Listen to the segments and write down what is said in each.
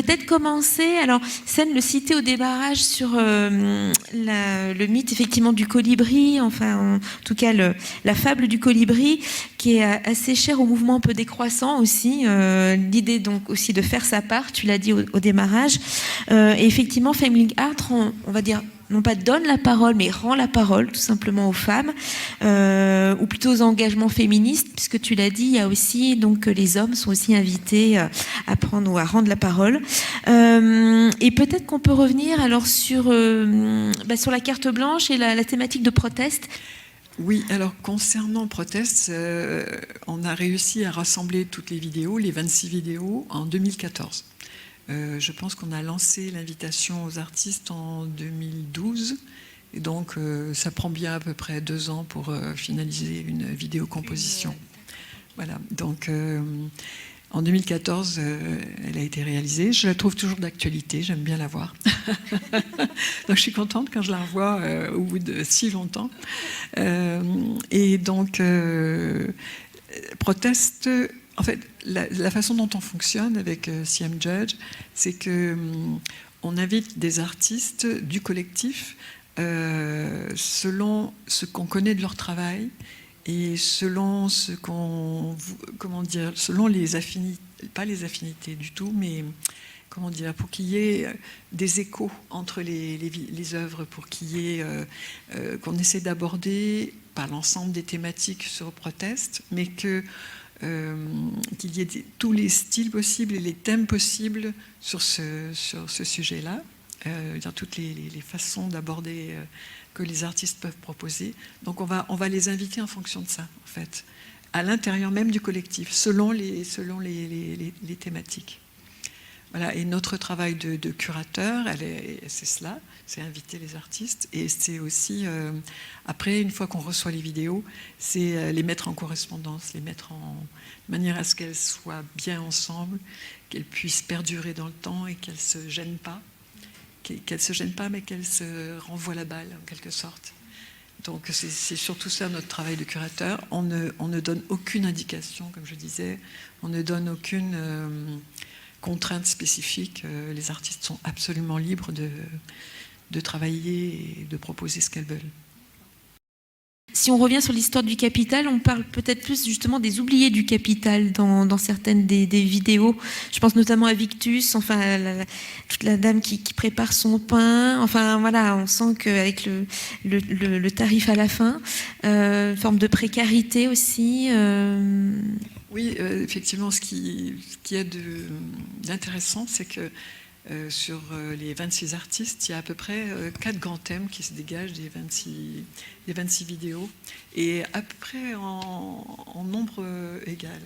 peut-être commencer. Alors, Sen le citait au démarrage sur le mythe effectivement du colibri, enfin en tout cas la fable du colibri, qui est assez chère au mouvement un peu décroissant aussi. L'idée donc aussi de faire sa part, tu l'as dit au démarrage. Et effectivement, Family Art, on va dire, non pas donne la parole, mais rend la parole tout simplement aux femmes, ou plutôt aux engagements féministes, puisque tu l'as dit, il y a aussi donc les hommes sont aussi invités à prendre ou à rendre la parole. Et peut-être qu'on peut revenir alors sur la carte blanche et la thématique de proteste. Oui, alors concernant Protest, on a réussi à rassembler toutes les vidéos, les 26 vidéos, en 2014. Je pense qu'on a lancé l'invitation aux artistes en 2012. Et donc, ça prend bien à peu près 2 ans pour finaliser une vidéocomposition. Voilà, donc en 2014, elle a été réalisée. Je la trouve toujours d'actualité, j'aime bien la voir. Donc, je suis contente quand je la revois au bout de si longtemps. Et donc, Protest... En fait, la façon dont on fonctionne avec CM Judge, c'est qu'on invite des artistes du collectif selon ce qu'on connaît de leur travail et selon ce qu'on, comment dire, selon les affinités, pas les affinités du tout, mais comment dire, pour qu'il y ait des échos entre les œuvres, pour qu'il y ait qu'on essaie d'aborder par l'ensemble des thématiques sur Protest, mais qu'il y ait tous les styles possibles et les thèmes possibles sur ce sujet-là, dans toutes les façons d'aborder que les artistes peuvent proposer. Donc on va les inviter en fonction de ça, en fait, à l'intérieur même du collectif, selon les thématiques. Voilà, et notre travail de curateur, c'est cela, c'est inviter les artistes, et c'est aussi, après, une fois qu'on reçoit les vidéos, c'est les mettre en correspondance, les mettre de manière à ce qu'elles soient bien ensemble, qu'elles puissent perdurer dans le temps et qu'elles ne se gênent pas, mais qu'elles se renvoient la balle, en quelque sorte. Donc c'est surtout ça notre travail de curateur. On ne donne aucune indication, comme je disais, on ne donne aucune contrainte spécifique. Les artistes sont absolument libres de travailler et de proposer ce qu'elles veulent. Si on revient sur l'histoire du Capital, on parle peut-être plus justement des oubliés du Capital dans certaines des vidéos. Je pense notamment à Victus, enfin toute la dame qui prépare son pain. Enfin voilà, on sent qu'avec le tarif à la fin, une forme de précarité aussi. Oui, effectivement, ce qui est d'intéressant, c'est que sur les 26 artistes, il y a à peu près 4 grands thèmes qui se dégagent des 26 vidéos, et à peu près en nombre égal.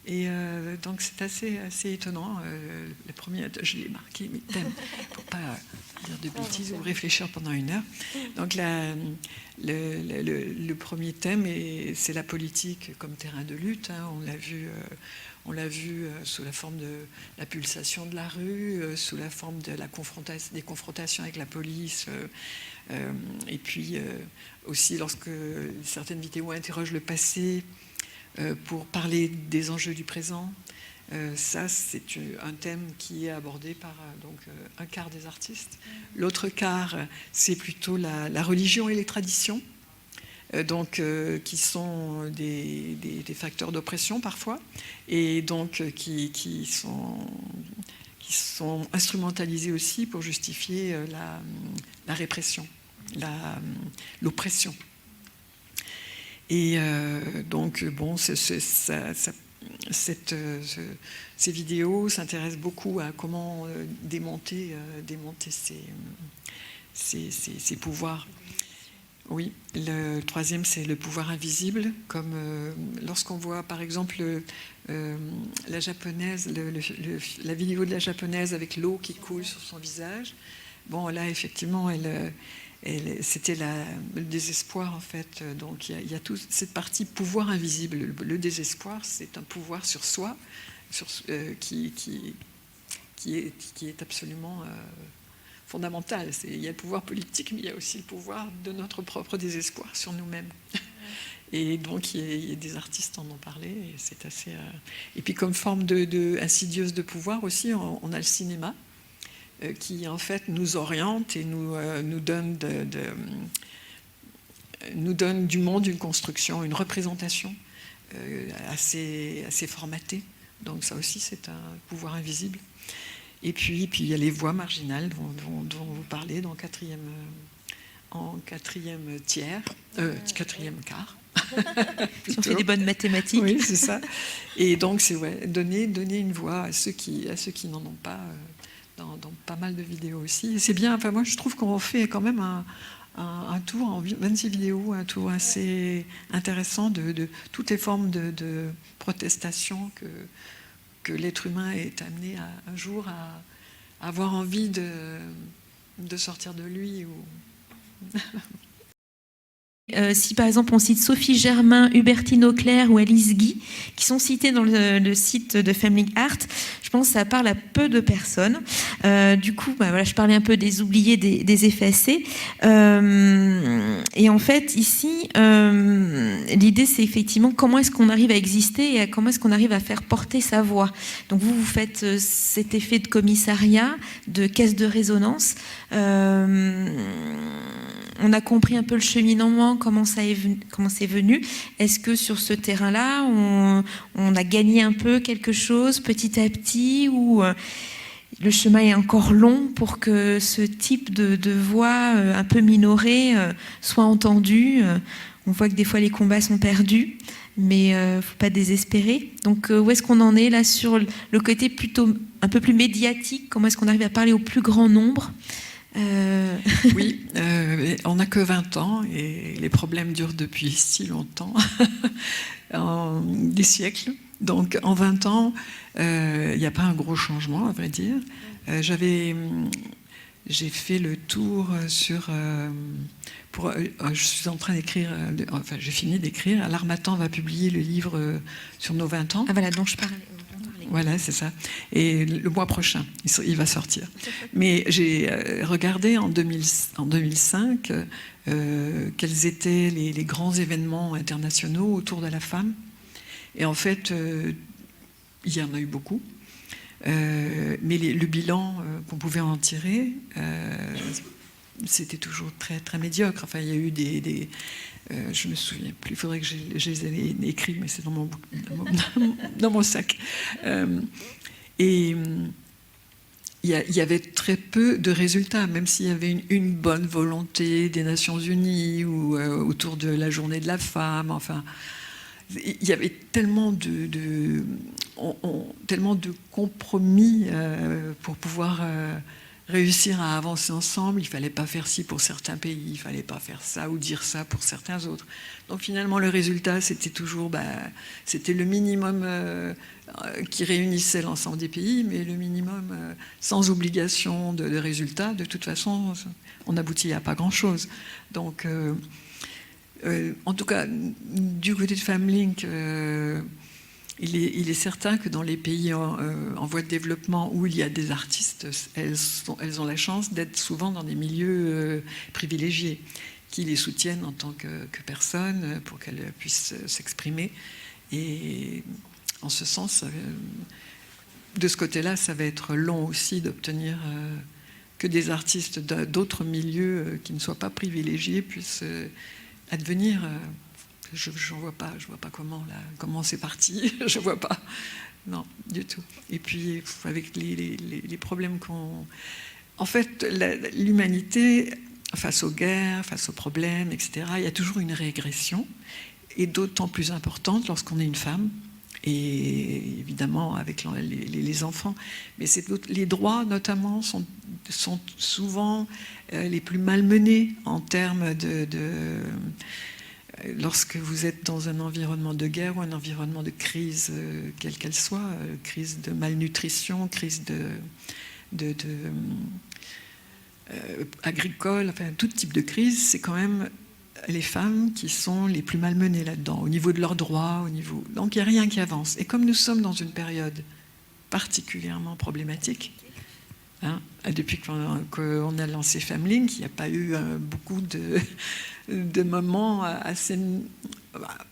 Et donc c'est assez étonnant. Le premier, je l'ai marqué, mes thèmes, pour ne pas dire de bêtises ou réfléchir pendant 1 heure. Donc le premier thème, c'est la politique comme terrain de lutte. Hein. On l'a vu sous la forme de la pulsation de la rue, sous la forme de des confrontations avec la police, et puis aussi lorsque certaines vidéos interrogent le passé pour parler des enjeux du présent. Ça, c'est un thème qui est abordé par donc, un quart des artistes. L'autre quart, c'est plutôt la religion et les traditions. Donc, qui sont des facteurs d'oppression parfois, et donc qui sont instrumentalisés aussi pour justifier la répression, l'oppression. Et donc, bon, ces vidéos s'intéressent beaucoup à comment démonter ces pouvoirs. Oui, le troisième, c'est le pouvoir invisible, comme lorsqu'on voit par exemple la japonaise, la vidéo de la japonaise avec l'eau qui coule sur son visage. Bon, là, effectivement, c'était le désespoir, en fait. Donc, il y a toute cette partie pouvoir invisible. Le désespoir, c'est un pouvoir sur soi, qui est absolument fondamental. Il y a le pouvoir politique, mais il y a aussi le pouvoir de notre propre désespoir sur nous-mêmes. Et donc, il y a des artistes en ont parlé. Et c'est assez. Et puis, comme forme de insidieuse de pouvoir aussi, on a le cinéma qui en fait nous oriente et nous donne nous donne du monde une construction, une représentation assez formatée. Donc ça aussi, c'est un pouvoir invisible. Et puis il y a les voix marginales dont vous parlez dans en quatrième quart. Si on fait des bonnes mathématiques. Oui, c'est ça. Et donc, c'est donner une voix à ceux qui n'en ont pas dans pas mal de vidéos aussi. Et c'est bien, enfin, moi, je trouve qu'on fait quand même un tour en 26 vidéos, un tour assez intéressant de toutes les formes de protestation que l'être humain est amené un jour à avoir envie de sortir de lui. Si par exemple on cite Sophie Germain, Hubertine Auclair ou Alice Guy, qui sont cités dans le site de Family Art, je pense que ça parle à peu de personnes. Du coup, voilà, je parlais un peu des oubliés, des effacés. Et en fait, ici, l'idée, c'est effectivement comment est-ce qu'on arrive à exister et comment est-ce qu'on arrive à faire porter sa voix. Donc vous faites cet effet de commissariat, de caisse de résonance. On a compris un peu le cheminement, comment c'est venu. Est-ce que sur ce terrain-là, on a gagné un peu quelque chose petit à petit, ou le chemin est encore long pour que ce type de voix un peu minorée soit entendu? On voit que des fois les combats sont perdus, mais il ne faut pas désespérer. Donc où est-ce qu'on en est là sur le côté plutôt un peu plus médiatique? Comment est-ce qu'on arrive à parler au plus grand nombre? Oui, on n'a que 20 ans et les problèmes durent depuis si longtemps, des siècles. Donc en 20 ans, il n'y a pas un gros changement, à vrai dire. J'ai fait le tour sur... je suis en train d'écrire, enfin j'ai fini d'écrire. L'Harmattan va publier le livre sur nos 20 ans. Ah voilà, dont je parlais. Voilà, c'est ça. Et le mois prochain, il va sortir. Mais j'ai regardé en 2005 quels étaient les grands événements internationaux autour de la femme. Et en fait, il y en a eu beaucoup. Mais le bilan qu'on pouvait en tirer, c'était toujours très, très médiocre. Enfin, il y a eu je me souviens plus, il faudrait que je les ai écrits, mais c'est dans mon sac. Et il y avait très peu de résultats, même s'il y avait une bonne volonté des Nations Unies ou autour de la journée de la femme. Enfin, il y avait tellement tellement de compromis pour pouvoir réussir à avancer ensemble. Il ne fallait pas faire ci pour certains pays, il ne fallait pas faire ça ou dire ça pour certains autres. Donc finalement, le résultat, c'était toujours c'était le minimum qui réunissait l'ensemble des pays, mais le minimum sans obligation de résultat. De toute façon, on aboutit à pas grand-chose. Donc, en tout cas, du côté de FemLink, il est certain que dans les pays en voie de développement où il y a des artistes, elles ont la chance d'être souvent dans des milieux privilégiés qui les soutiennent en tant que personnes pour qu'elles puissent s'exprimer. Et en ce sens, de ce côté-là, ça va être long aussi d'obtenir que des artistes d'autres milieux qui ne soient pas privilégiés puissent advenir. Je vois pas comment c'est parti. Je vois pas. Non, du tout. Et puis, avec les problèmes En fait, l'humanité, face aux guerres, face aux problèmes, etc., il y a toujours une régression, et d'autant plus importante lorsqu'on est une femme, et évidemment avec les enfants. Mais les droits, notamment, sont souvent les plus malmenés en termes lorsque vous êtes dans un environnement de guerre ou un environnement de crise, quelle qu'elle soit, crise de malnutrition, crise agricole, enfin tout type de crise, c'est quand même les femmes qui sont les plus malmenées là-dedans, au niveau de leurs droits, donc il n'y a rien qui avance. Et comme nous sommes dans une période particulièrement problématique, depuis qu'on a lancé FemLink, il n'y a pas eu beaucoup de moments assez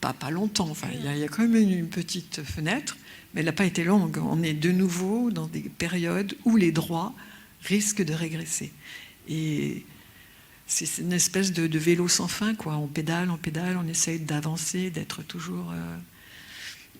pas longtemps, enfin, il y a quand même une petite fenêtre, mais elle n'a pas été longue. On est de nouveau dans des périodes où les droits risquent de régresser. Et c'est une espèce de vélo sans fin, quoi. On pédale, on essaye d'avancer, d'être toujours...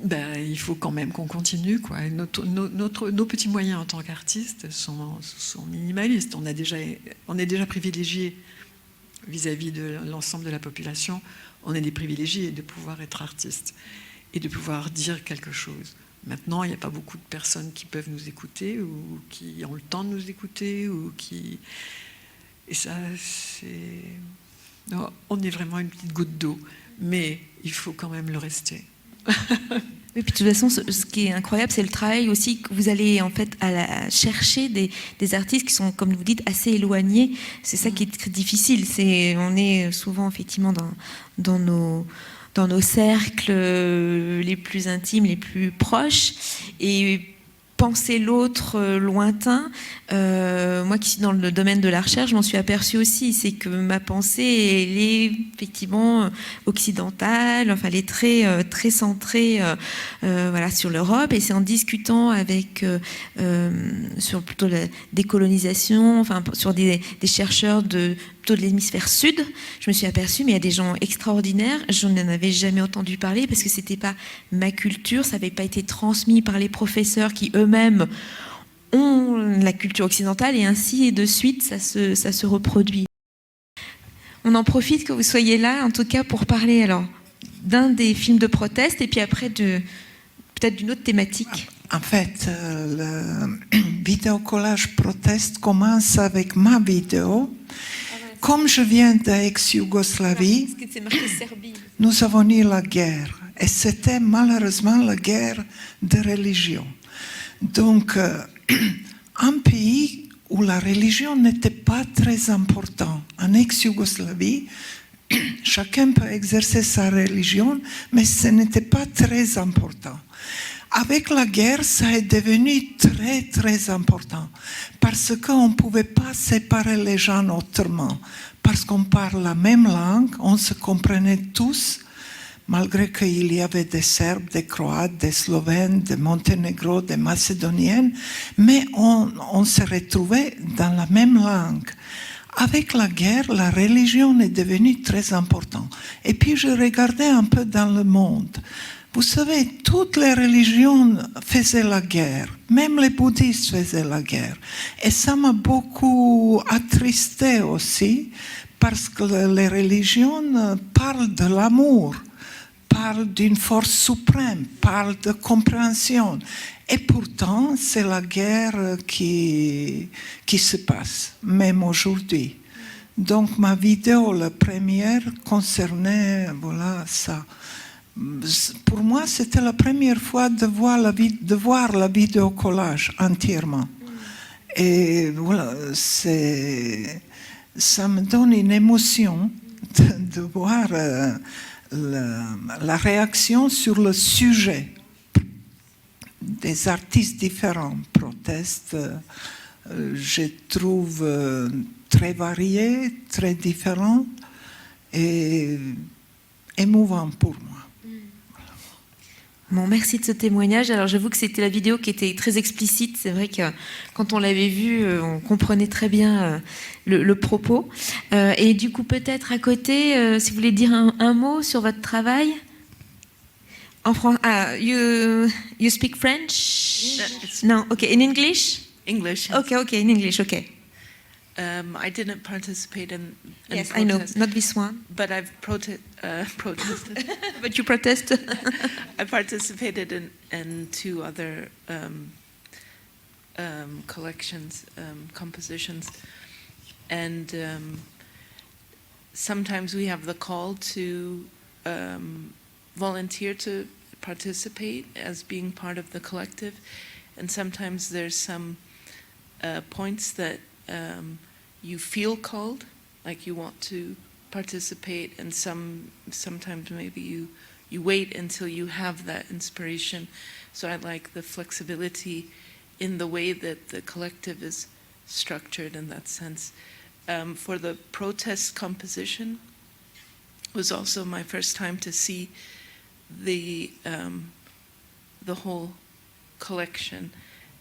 il faut quand même qu'on continue, quoi. Et nos petits moyens en tant qu'artistes sont minimalistes. On est déjà privilégiés vis-à-vis de l'ensemble de la population. On est des privilégiés de pouvoir être artistes et de pouvoir dire quelque chose. Maintenant, il n'y a pas beaucoup de personnes qui peuvent nous écouter ou qui ont le temps de nous écouter ou qui... Et ça, c'est... Non, on est vraiment une petite goutte d'eau, mais il faut quand même le rester. Et puis de toute façon, ce qui est incroyable, c'est le travail aussi que vous allez en fait chercher des artistes qui sont, comme vous dites, assez éloignés. C'est ça qui est très difficile. On est souvent effectivement dans nos cercles les plus intimes, les plus proches, et penser l'autre lointain. Moi qui suis dans le domaine de la recherche, je m'en suis aperçue aussi, c'est que ma pensée, elle est effectivement occidentale, enfin elle est très centrée voilà, sur l'Europe, et c'est en discutant avec sur plutôt la décolonisation, enfin sur des chercheurs plutôt de l'hémisphère sud, je me suis aperçue, mais il y a des gens extraordinaires, je n'en avais jamais entendu parler parce que c'était pas ma culture, ça n'avait pas été transmis par les professeurs qui eux-mêmes ont la culture occidentale, et ainsi de suite, ça se reproduit. On en profite que vous soyez là, en tout cas, pour parler alors d'un des films de proteste, et puis après peut-être d'une autre thématique. En fait, le vidéocollage proteste commence avec ma vidéo. Comme je viens d'ex-Yougoslavie, nous avons eu la guerre. Et c'était malheureusement la guerre de religion. Donc, un pays où la religion n'était pas très importante. En ex-Yougoslavie, chacun peut exercer sa religion, mais ce n'était pas très important. Avec la guerre, ça est devenu très, très important parce qu'on ne pouvait pas séparer les gens autrement. Parce qu'on parle la même langue, on se comprenait tous, malgré qu'il y avait des Serbes, des Croates, des Slovènes, des Monténégro, des Macédoniennes, mais on se retrouvait dans la même langue. Avec la guerre, la religion est devenue très importante. Et puis je regardais un peu dans le monde. Vous savez, toutes les religions faisaient la guerre, même les bouddhistes faisaient la guerre. Et ça m'a beaucoup attristé aussi, parce que les religions parlent de l'amour, parlent d'une force suprême, parlent de compréhension. Et pourtant, c'est la guerre qui se passe, même aujourd'hui. Donc ma vidéo, la première, concernait ça. Pour moi, c'était la première fois de voir la vidéocollage entièrement. Et voilà, ça me donne une émotion de voir la réaction sur le sujet des artistes différents. Protestes, je trouve très variés, très différents et émouvants pour moi. Bon, merci de ce témoignage. Alors j'avoue que c'était la vidéo qui était très explicite. C'est vrai que quand on l'avait vue, on comprenait très bien le propos. Et du coup, peut-être à côté, si vous voulez dire un mot sur votre travail. En français, you speak French? No, okay. In English? English. Yes. Okay, in English, okay. I didn't participate in Yes, protest, I know, not this one. but I've protested. But you protest? I participated in two other collections, compositions, and sometimes we have the call to volunteer to participate as being part of the collective, and sometimes there's some points that you feel called, like you want to participate, and sometimes maybe you wait until you have that inspiration. So I like the flexibility in the way that the collective is structured in that sense. For the protest composition, was also my first time to see the whole collection.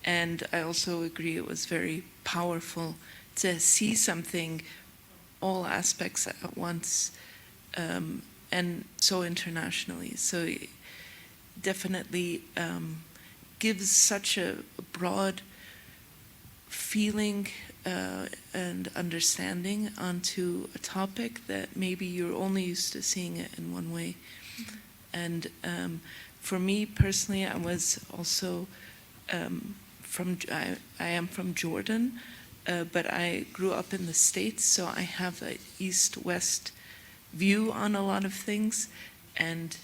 And I also agree it was very powerful to see something, all aspects at once, and so internationally. So it definitely gives such a broad feeling and understanding onto a topic that maybe you're only used to seeing it in one way. And for me personally, I was also I am from Jordan, but I grew up in the States, so I have an East-West view on a lot of things, and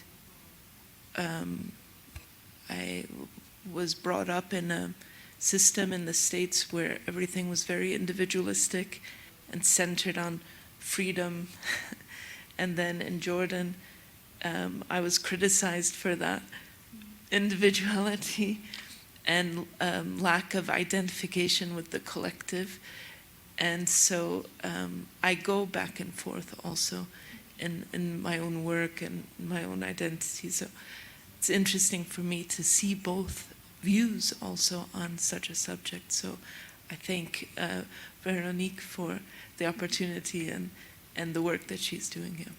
I was brought up in a system in the States where everything was very individualistic and centered on freedom. And then in Jordan, I was criticized for that individuality and lack of identification with the collective. And so I go back and forth also in my own work and my own identity. So it's interesting for me to see both views also on such a subject. So I thank Veronique for the opportunity and the work that she's doing here.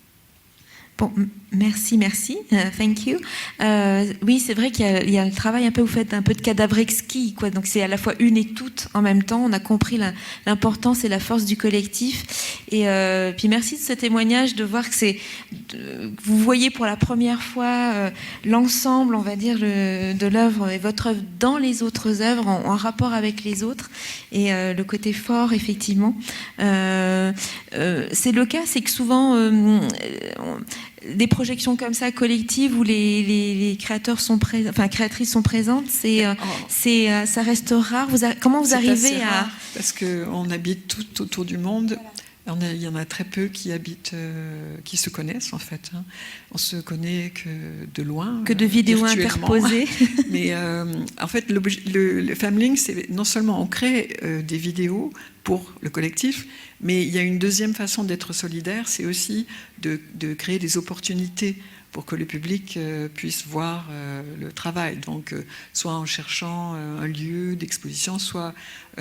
Bon, merci. Thank you. Oui, c'est vrai qu'il y a le travail un peu, vous faites un peu de cadavre exquis, quoi. Donc c'est à la fois une et toute en même temps. On a compris l'importance et la force du collectif. Et puis merci de ce témoignage, de voir que vous voyez pour la première fois l'ensemble, on va dire, de l'œuvre et votre œuvre dans les autres œuvres, en rapport avec les autres. Et le côté fort, effectivement. C'est le cas, c'est que souvent des projections comme ça collectives où les créateurs sont présents, enfin créatrices sont présentes, ça reste rare. Comment vous arrivez à rare, parce qu'on habite tout autour du monde. Voilà. Il y en a très peu qui habitent, qui se connaissent en fait. Hein. On se connaît que de loin, que de vidéos interposées. Mais en fait, le Femling, c'est non seulement on crée des vidéos pour le collectif, mais il y a une deuxième façon d'être solidaire, c'est aussi de créer des opportunités pour que le public puisse voir le travail. Donc, soit en cherchant un lieu d'exposition, soit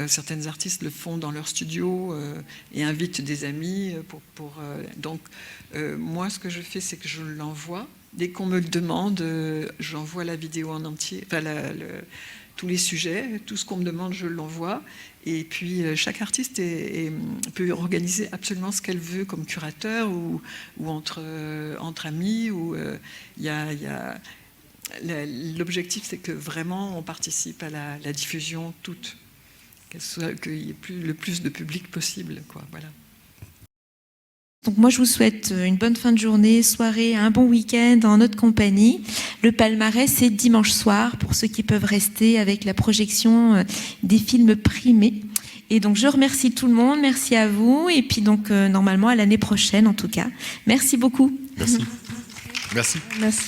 certaines artistes le font dans leur studio et invitent des amis. Donc, moi, ce que je fais, c'est que je l'envoie. Dès qu'on me le demande, j'envoie la vidéo en entier, enfin, tous les sujets, tout ce qu'on me demande, je l'envoie. Et puis, chaque artiste peut organiser absolument ce qu'elle veut comme curateur ou entre amis. L'objectif, c'est que vraiment, on participe à la diffusion toute, qu'il y ait le plus de public possible, quoi, voilà. Donc moi, je vous souhaite une bonne fin de journée, soirée, un bon week-end en notre compagnie. Le palmarès, c'est dimanche soir pour ceux qui peuvent rester avec la projection des films primés. Et donc, je remercie tout le monde. Merci à vous. Et puis donc, normalement, à l'année prochaine, en tout cas. Merci beaucoup. Merci. Merci. Merci.